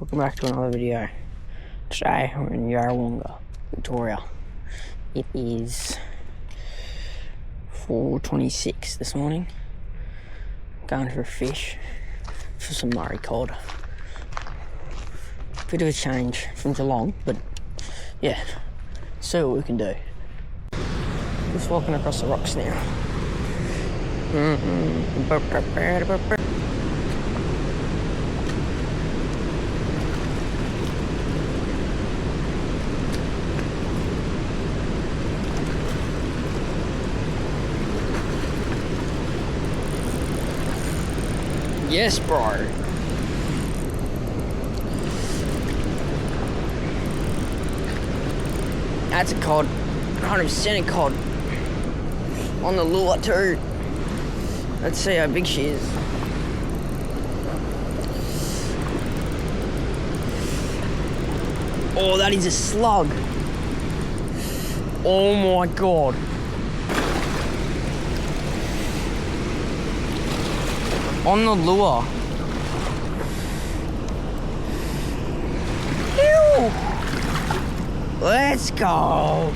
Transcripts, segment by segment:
Welcome back to another video. Today we're in Yarrawonga, Victoria. It is 4:26 this morning. Going for a fish for some Murray cod. Bit of a change from Geelong, but yeah, see what we can do. Just walking across the rocks now. Yes, bro. That's a cod. 100% a cod. On the lure too. Let's see how big she is. Oh, that is a slug. Oh my god. On the lure. Ew. Let's go.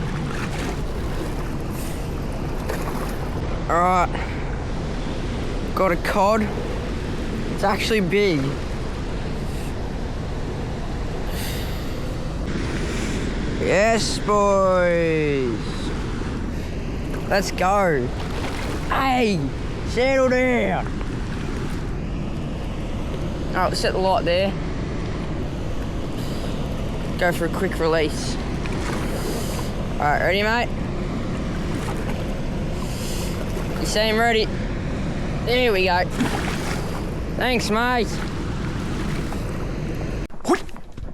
Alright. Got a cod. It's actually big. Yes, boys. Let's go. Hey, settle down. Alright, we'll set the light there. Go for a quick release. Alright, ready, mate? You seem ready. There we go. Thanks, mate.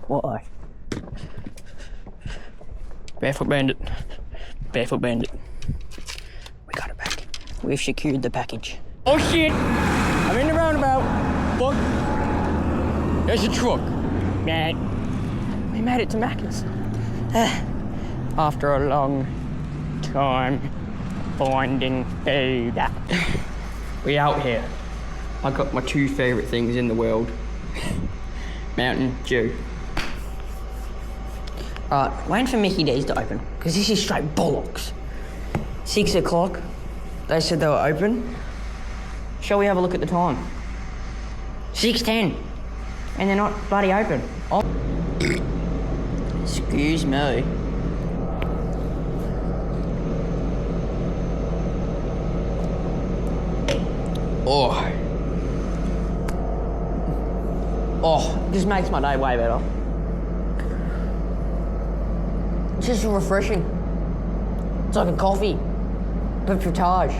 What? Barefoot bandit. Barefoot bandit. We got it back. We've secured the package. Oh shit! I'm in the roundabout. Fuck. There's a truck. Nah. We made it to Macca's. After a long time finding food. We out here. I got my two favourite things in the world. Mountain Dew. Alright, waiting for Mickey D's to open, because this is straight bollocks. 6 o'clock. They said they were open. Shall we have a look at the time? 6:10. And they're not bloody open. Oh. Excuse me. Oh. Oh, this makes my day way better. It's just refreshing. It's like a coffee, but potage.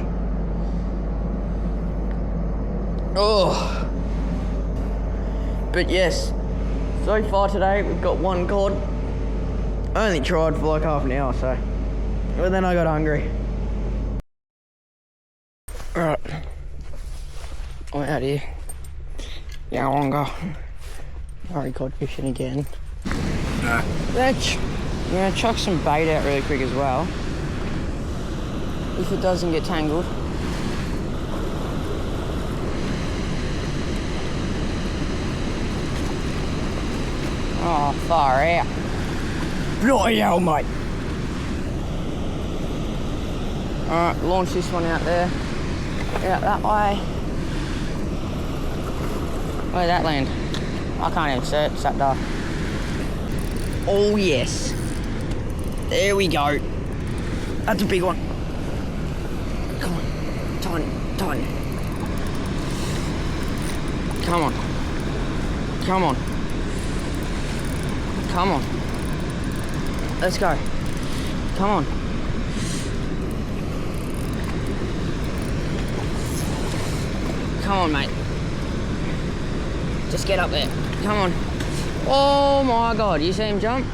Oh. But yes, so far today we've got one cod. I only tried for like half an hour, so. But then I got hungry. Alright. I'm out here. Yarrawonga. Murray cod fishing again. I'm gonna chuck some bait out really quick as well. If it doesn't get tangled. Oh, far out. Bloody hell, mate. Alright, launch this one out there. Out that way. Where'd that land? I can't even see it, it's that dark. Oh yes. There we go. That's a big one. Come on. Tiny, tiny. Come on. Come on. Come on. Let's go. Come on. Come on, mate. Just get up there. Come on. Oh my god, you see him jump?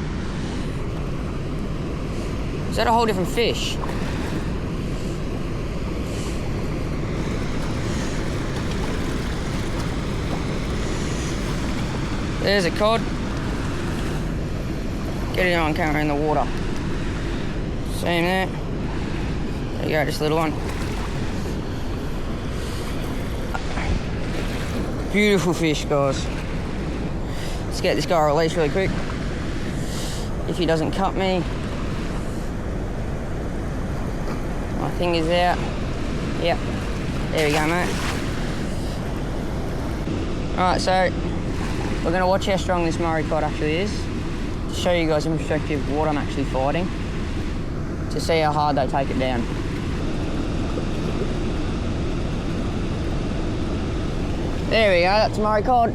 Is that a whole different fish? There's a cod. Get it on camera in the water. See him there? There you go, just a little one. Beautiful fish, guys. Let's get this guy released really quick. If he doesn't cut me. My thing is out. Yep. There we go, mate. Alright, so we're going to watch how strong this Murray cod actually is. To show you guys in perspective what I'm actually fighting. To see how hard they take it down. There we go, that's Murray cod.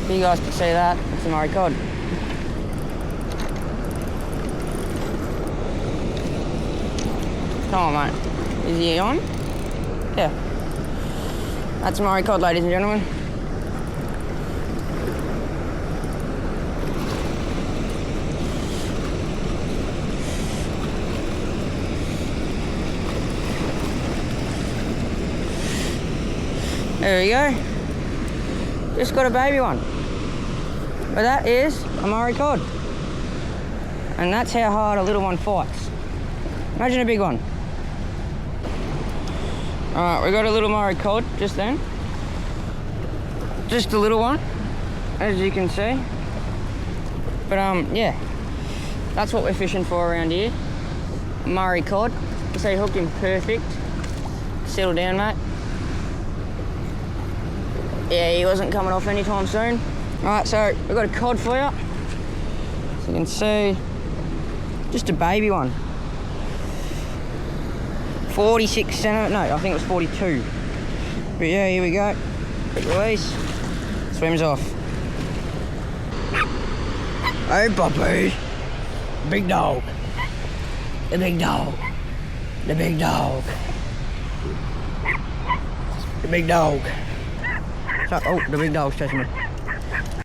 You guys can see that, it's a Murray cod. Come on, mate. Is he on? Yeah. That's a Murray cod, ladies and gentlemen. There we go. Just got a baby one. But that is a Murray cod. And that's how hard a little one fights. Imagine a big one. Alright, we got a little Murray cod just then. Just a little one, as you can see. But yeah, that's what we're fishing for around here. Murray cod. You see, hooked him perfect. Settle down, mate. Yeah, he wasn't coming off anytime soon. Alright, so we've got a cod for you. So you can see, just a baby one. 46 centimetres, no, I think it was 42. But yeah, here we go. Quick release. Swims off. Hey, puppy. Big dog. The big dog. The big dog. The big dog. Oh, the big dog's chasing me.